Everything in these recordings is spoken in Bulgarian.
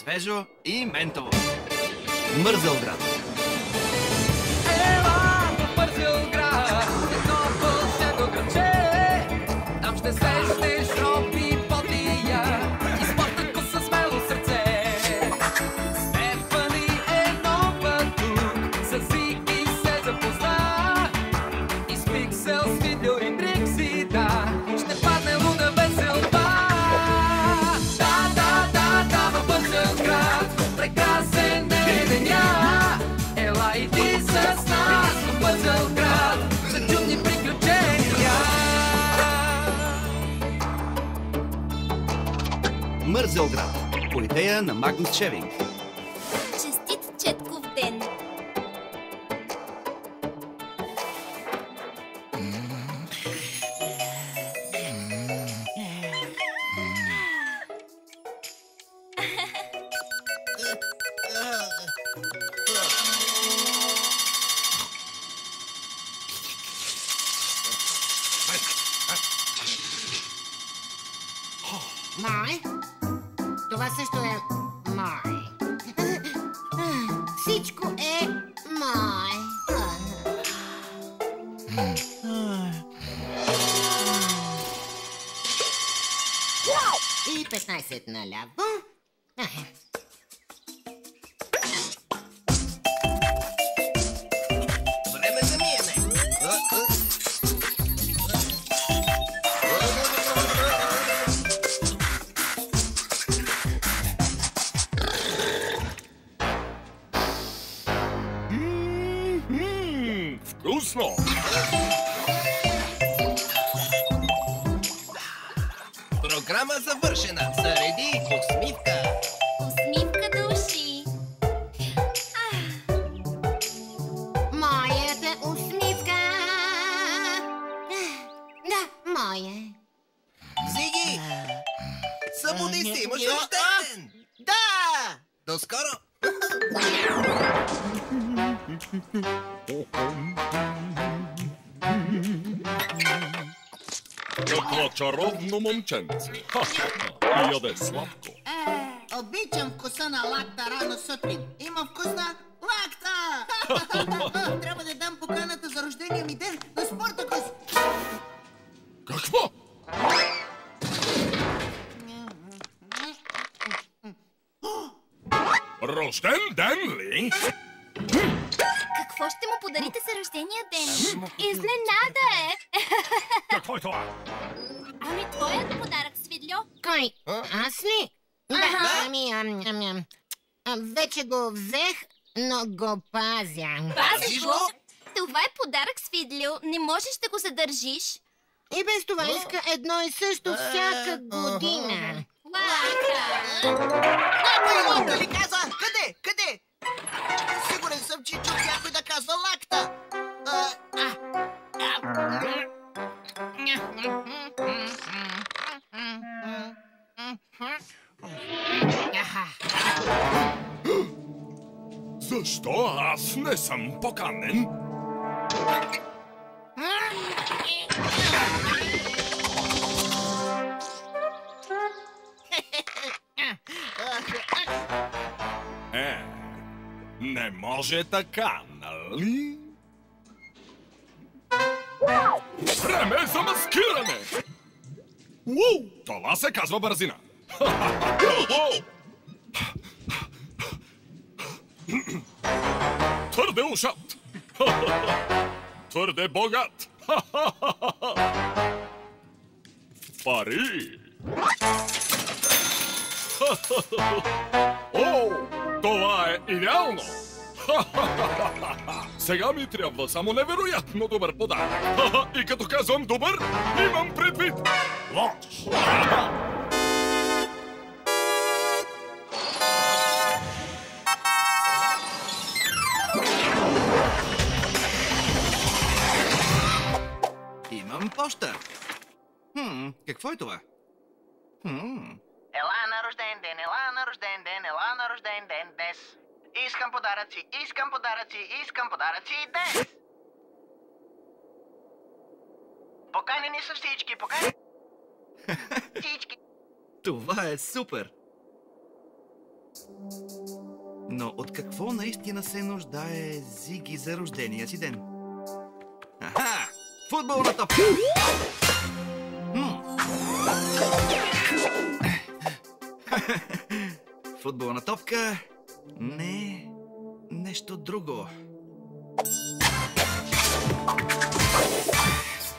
свежо и ментово. Мързелград. Ела в Мързелград, едно вълшебно градче. Там ще срещнеш роби потия и спортако със смело сърце. Стефани е нова тук, с Зиги се запозна. И с Пиксел, с Видео и Трикси, да, ще падне луда веселба. Да, в Мързелград, прекрасен е деня. Ела и ти с нас в Мързелград за чудни приключения. Мързелград. По идея на Магнус Шевинг. Честит Четков ден! Мой? Това също е мой. Всичко е мой. И 15 наляво. Време за миене. Вкусно! Програма завършена. Зареди усмивка. Усмивка души! Моята усмивка. Да, моя. Зиги! Събуди се, имаш рожден ден! Да! До скоро! Какво чаровно момченце! Ха-ха-ха! Яде сладко. Обичам вкуса на лакта рано сутрин. Има вкусна лакта! Трябва да дам поканата за рождения ми ден на Спартакус. Какво? Рожден ден ли? Какво ще му подарите за рождения ден? Изненада е! Какво е това? Ами твоят подарък, Свидлю. Кой? Аз ли? Да, вече го взех, но го пазя. Пазиш го? Това е подарък, Свидлю. Не можеш да го задържиш. И без това иска едно и също всяка година. Лака! Лакта ли каза? Къде? Къде? Сигурен съм, че чух някой да казва лакта. Защо аз не съм поканен? Не може така, нали? Време е за маскиране! Това се казва бързина. Твърде ушат. Твърде богат. Пари. О, това е идеално! Сега ми трябва само невероятно добър подарък. И като казвам добър, имам предвид лош. Имам поща. Какво е това? Ела на рожден ден, ела на рожден ден, ела на рожден ден днес. Искам подаръци, искам подаръци, искам подаръци днес. Поканени са всички, поканени. Всички. Това е супер! Но от какво наистина се нуждае Зиги за рождения си ден? Аха! Футболна топка! Футболна топка? Не, нещо друго.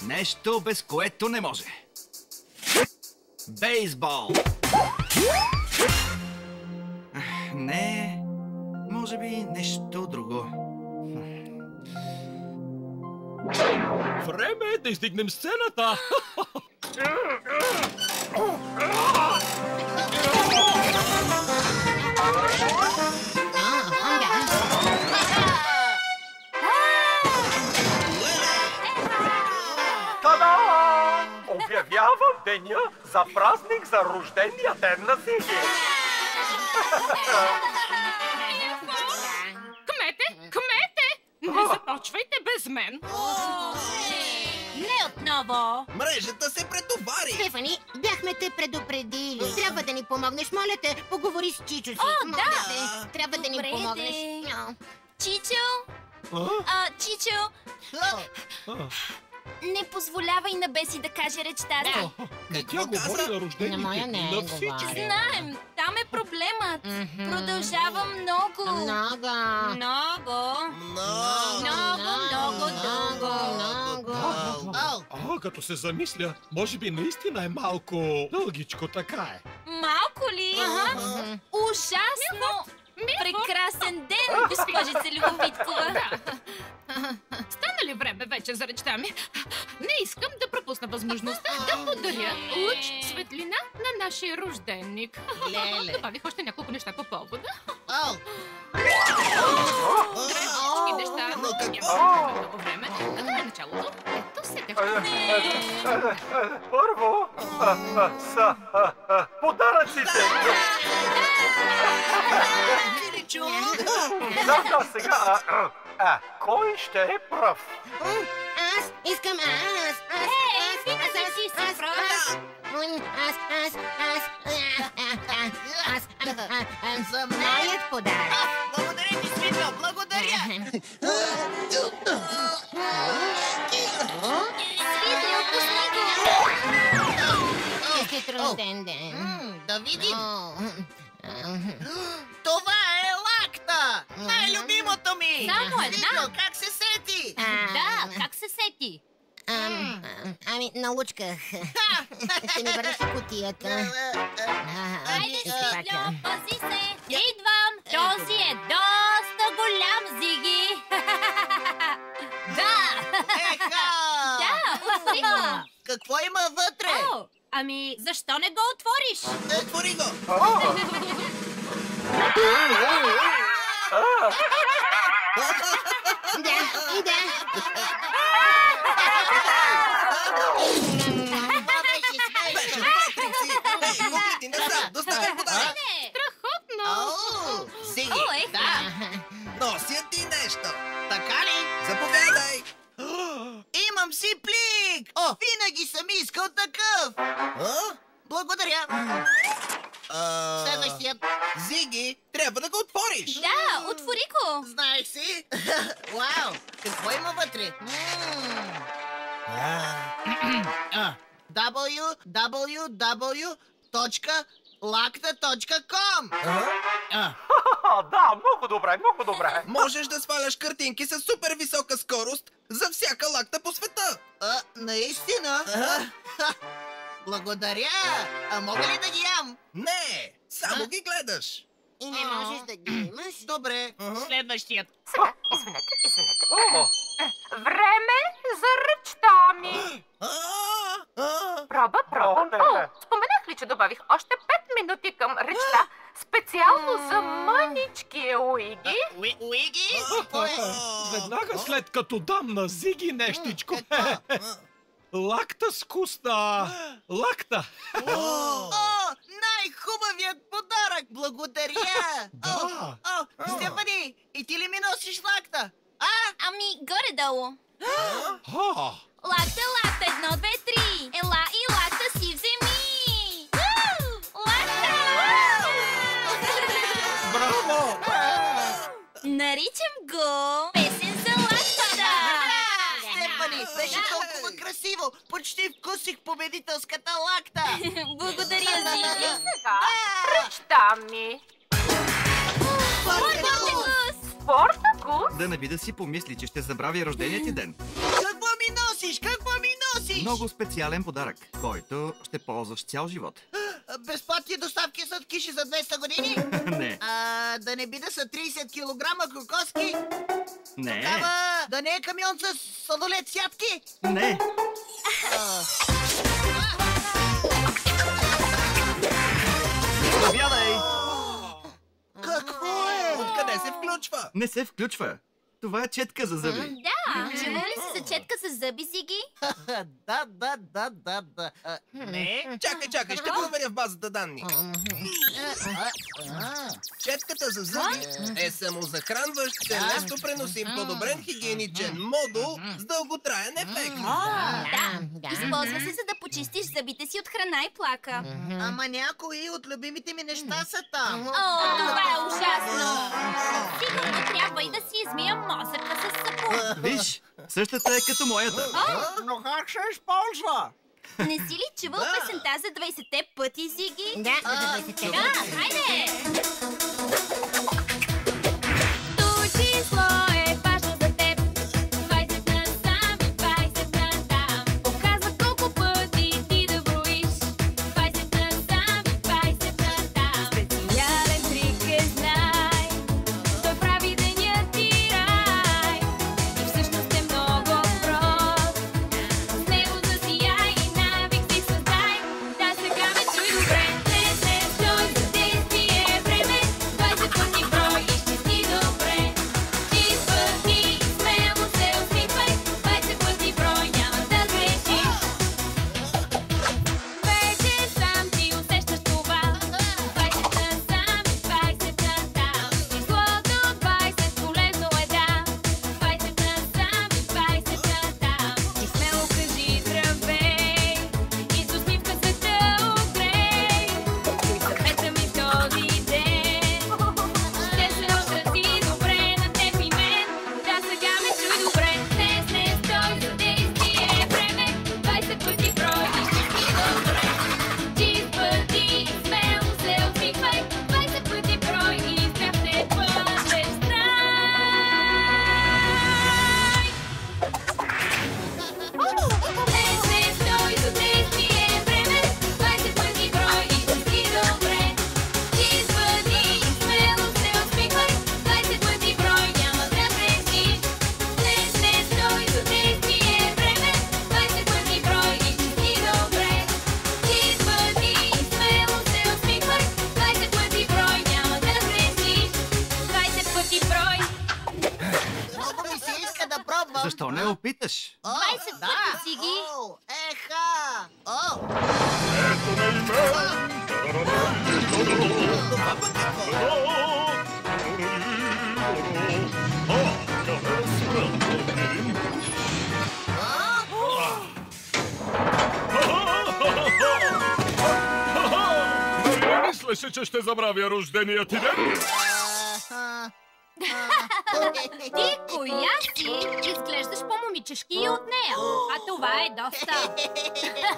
Нещо, без което не може. Бейсбол! Не, може би нещо друго. Време е да издигнем сцената! Та-да! Обявявам деня за празник за рождения ден на Зиги! Кмете! Не започвайте без мен! Не отново! Мрежата се претовари! Стефани, бяхме те предупредили. Трябва да ни помогнеш, моля те. Поговори с Чичо си. Моля те. Трябва да ни Добре, помогнеш. де. Чичо? Чичо? Не позволявай на Беси да каже речта си. Тя говори на На рождените моя не на всички. говори. Знаем, там е проблемът. Продължава много. Много. Като се замисля, може би наистина е малко дългичко, така е. Малко ли? Ужасно! Прекрасен ден, госпожица Любовиткова. Стана ли време вече за речта ми? Не искам да пропусна възможността да подаря лъч светлина на нашия рожденник. Добавих още няколко неща по повода. Всички неща. Няма много време. Къде е началото? Ето сега. Първо са подаръците! Да, сега. Кой ще е пръв? Аз искам аз. За мен. Моят подарък. Благодаря ти, Свито, благодаря! Свидни, отпусни го! Честит рожден ден. Да видим. Това е лакта! Най-любимото ми! Само една? Свито, как се сети? Да, как се сети? Ами, налучках. Ще ми върнеш кутията. Хайде, Ще Свитло, пака. пази се! Идвам! Този е доста голям, Зиги! Да! Еха! Да, отвори го! Какво има вътре? О, ами, защо не го отвориш? Отвори го! Да. Това беше смешно! Трикси! Погледни назад! Доставяй подарък! Ау! Зиги! Да! Нося ти нещо! Така ли? Заповядай! Имам си плик! О, винаги съм искал такъв! Благодаря! Следващият. Зиги, трябва да го отвориш! Да, отвори го! Знаех си! Вау! Какво има вътре? www.lacta.com Да, много добре, много добре. Можеш да сваляш картинки с супер висока скорост за всяка лакта по света! Наистина? Благодаря! А мога ли да ги ям? Не! Само ги гледаш! И не можеш да ги имаш. Добре. Следващият. Извинете. Време за речта ми. Проба. Споменах ли, че добавих още 5 минути към речта, специално за мъничкия Уиги? Уиги? Веднага след като дам на Зиги нещичко. Лакта с вкусна. Лакта. Най-хубавият подарък! Благодаря! Да. Стефани, и ти ли ми носиш лакта? Ами, горе-долу. Лакта, Лакта, 1, 2, 3. Ела и лакта си вземи. Лакта! Наричам го песен за лактата. Стефани, беше толкова красиво. Почти вкусих победителската лакта. Благодаря, Зиги. Сега, речта ми. Спортакус? Да не би да си помисли, че ще забрави рождения ти ден. Какво ми носиш? Какво ми носиш? Много специален подарък, който ще ползваш цял живот. Безплатни доставки с киши за 200 години? Не. Да не би да са 30 килограма кокоски? Не. Тогава да не е камион с сладолет с ядки? Не. Заповядай! Какво е? Откъде се включва? Не се включва. Това е четка за зъби. Да. Чувал ли си за четка с зъби, Зиги? Да. Не. Чакай, ще проверя в базата данни. Четката за зъби е самозахранващ, лесно преносим, подобрен хигиеничен модул с дълготраен ефект. Да. Използва се, за да почистиш зъбите си от храна и плака. Ама някои от любимите ми неща са там. О, това е ужасно! Сигурно трябва и да си измия мозъка с сапун. Виж, същата е като моята. Но как се използва? Не си ли чувал песента за 20-те пъти, Зиги? Да, за 20-те. Да, хайде! То число е важно за теб. 20 насам и 20 натам. Показва колко пъти ти да броиш. 20 насам и 20 натам. Специален трик е, знай. Той прави деня ти рай. И всъщност е много прост. С него засияй и навик си създай. Да сега ме чуй добре. Не стой за действие време. 20 пъти брой и изчисти добре. Чист пъти и смело се усмихвай. 20 пъти брой, няма да грешиш. Вече сам ти усещаш това. 20 насам и 20 натам. Числото 20 полезно е, да. 20 насам и 20 натам. И смело кажи здравей. И с усмивка света огрей. Чуй съвета ми този ден. Ще се отрази добре на теб и мен. Да, сега ме чуй добре. Днес не стой за действие време. 20 пъти брой и изчисти добре. Чист пъти и смело се усмихвай. 20 пъти брой и здрав те бъдеш здрав. Днес не стой за действие време. 20 пъти брой и изчисти добре. Чист пъти и смело се усмихвай. 20 пъти брой, няма да грешиш. Днес не стой за действие време. 20 пъти брой и изчисти добре. Чист пъти и смело се усмихвай. 20 пъти брой, няма да грешиш. 20 пъти брой. Много ми се иска да пробвам. Защо не опиташ? 20 пъти, Зиги. Еха! Ето ме и мен! Къде спра? Да видим. Нали не мислеше, че ще забравя рождения ти ден? Ти коя си? Изглеждаш по-момичешки и от нея. А това е доста.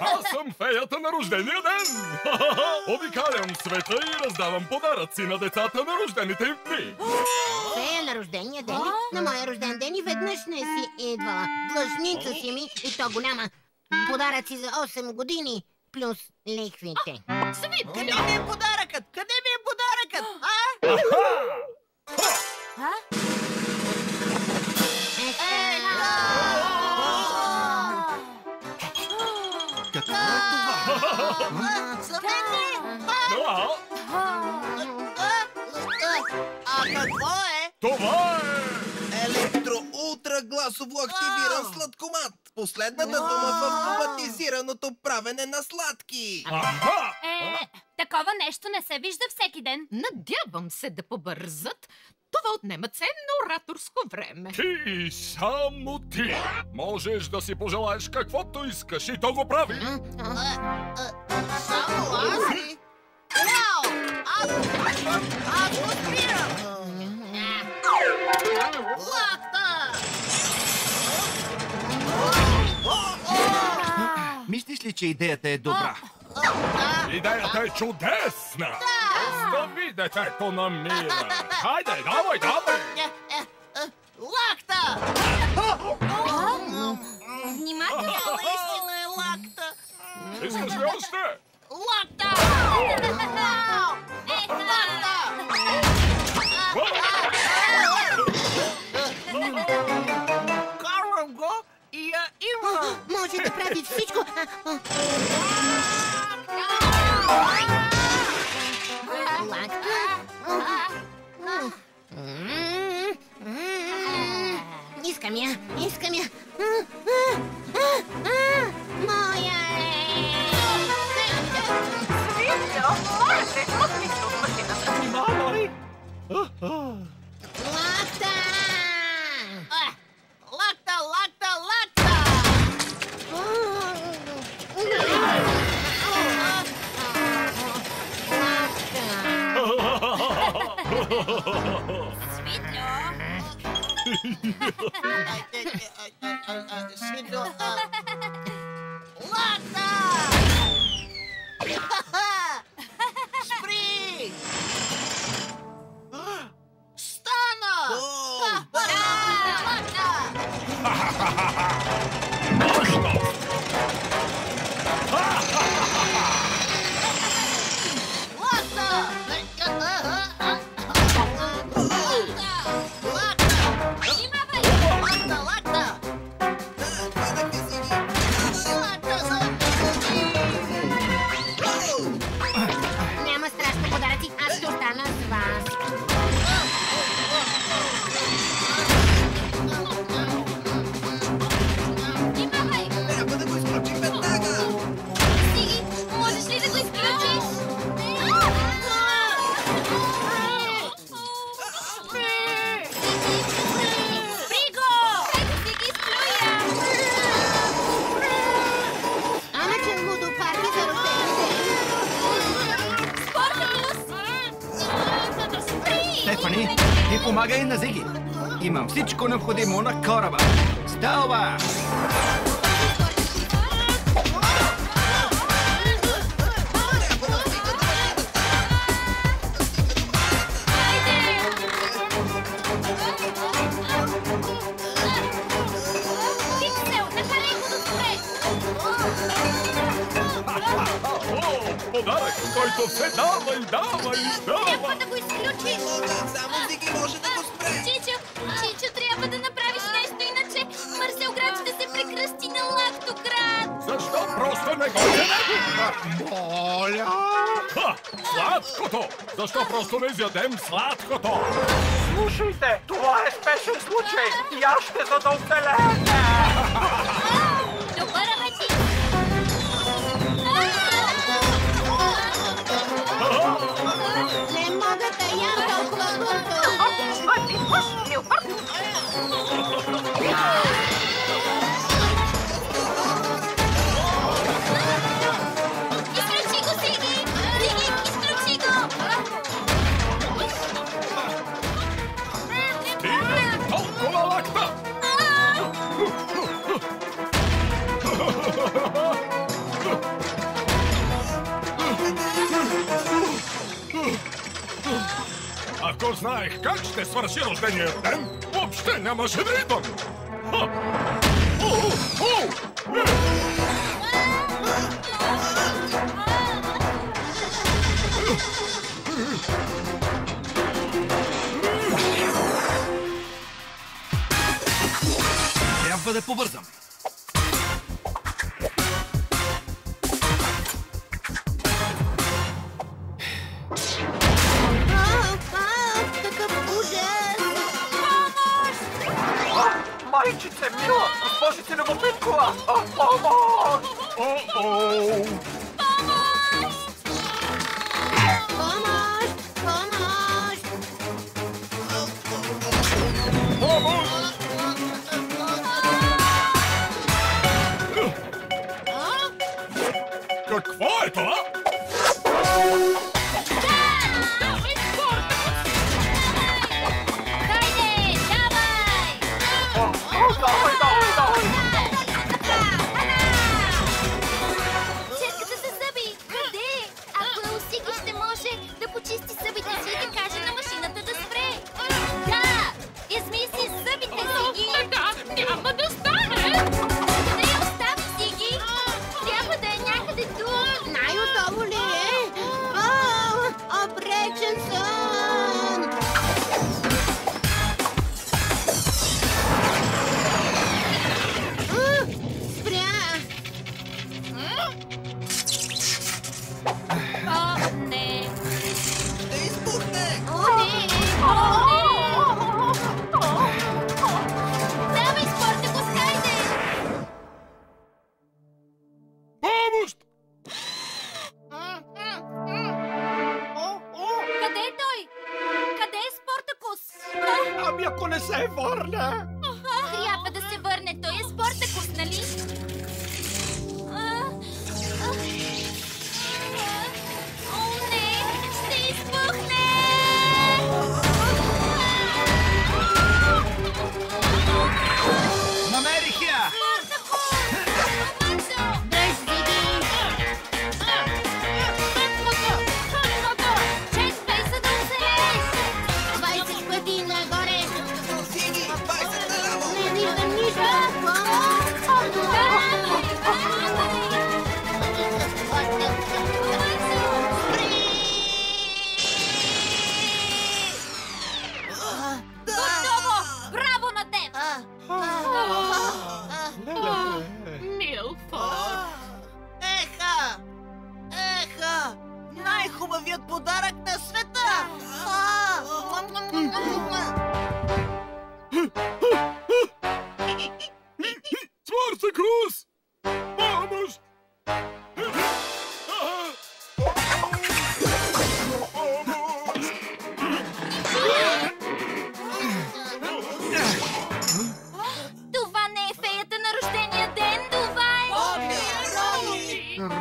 Аз съм феята на рождения ден! Обикалям света и раздавам подаръци на децата на рождените им дни. Фея на рождения ден ли? На моя рожден ден и веднъж не си идвала. Длъжница си ми и то голяма. Подаръци за 8 години плюс лихвите. Къде ми е подаръкът? Къде ми е подаръкът? Какво е това? За мен Да, какво е? това е... Електро-ултра гласово активиран сладкомат. Последната дума в автоматизираното правене на сладки. Аха! Такова нещо не се вижда всеки ден. Надявам се да побързат. Това отнема ценно ораторско време. Ти, само ти. Можеш да си пожелаеш каквото искаш и то го прави. Само аз ли? Вау! Аз го спирам! Лакта! Мислиш ли, че идеята е добра? Идеята е чудесна! Остави детето на мира! Хайде, давай! Лакта! Внимателно! Наистина е лакта! Искаш ли още? Лакта! Карвам го и я имам! Може да прави всичко! Искам я! Моя Свиньо, моля те, смъкни се от машината. Внимавай! Лакта! Лакта! Свиньо! Лакта! Спри! Стана! Няма страшно подаръци, аз ще остана с вас. Трябва да го изключим веднага! Зиги, можеш ли да го изключиш? Спри го! Зиги, сплюя! Ама че лудопарки за рождения ден. Стефани, ти помагай на Зиги. Имам всичко необходимо на кораба. Стълба! Подарък, който се дава и дава и дава! Трябва да го изключиш! Само Зиги може да го спре! Чичо, трябва да направиш нещо, иначе Марселград ще се прекръсти на Лактоград! Защо просто не го Моля! Сладкото! Защо просто не изядем сладкото? Слушайте, това е спешен случай! Яще, за да оцелеете! Добър апетит! Не мога да ям толкова бързо. Изключи го, Зиги! Зиги, изключи го! Стига! Толкова лакта! Ако знаех как ще свърши рождения ден, въобще нямаше да идвам! Трябва да побързам. Какъв ужас! Майчице мила! Госпожице Любопиткова! Помощ! Помощ! Какво е това? Хайде, давай! ако не се върне. Трябва да се върне. Той е Спартакус, нали? О, не! Ще избухне! Намерих я! Браво на теб! Милфорд! Еха! Най-хубавият подарък на света! Спартакус! Помощ! Това не е феята на рождения ден, това е...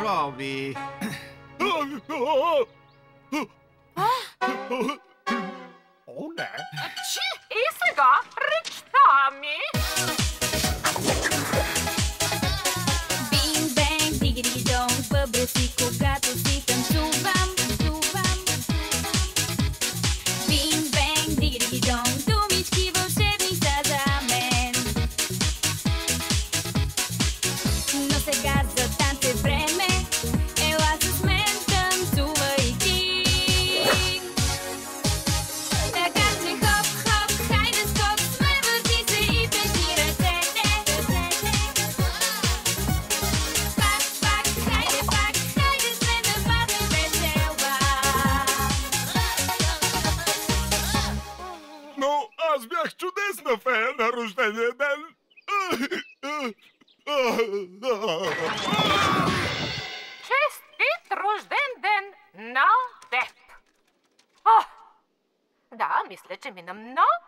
Роби! О, не! И сега речта ми. Бинг-бенг, дигери-донг, въбреси, когато си танцувам. Бинг-бенг, дигери-донг, думички вълшебни са за мен. Но сега за танц е време, ела с мен танцувай ти. Така че хоп-хоп, хайде скок, смей върти се и печи ръцете. Пак, хайде сме да бъдем весела. Но аз бях чудесна фея на рождения ден. Честит рожден ден на теб! О, да, мисля, че мина много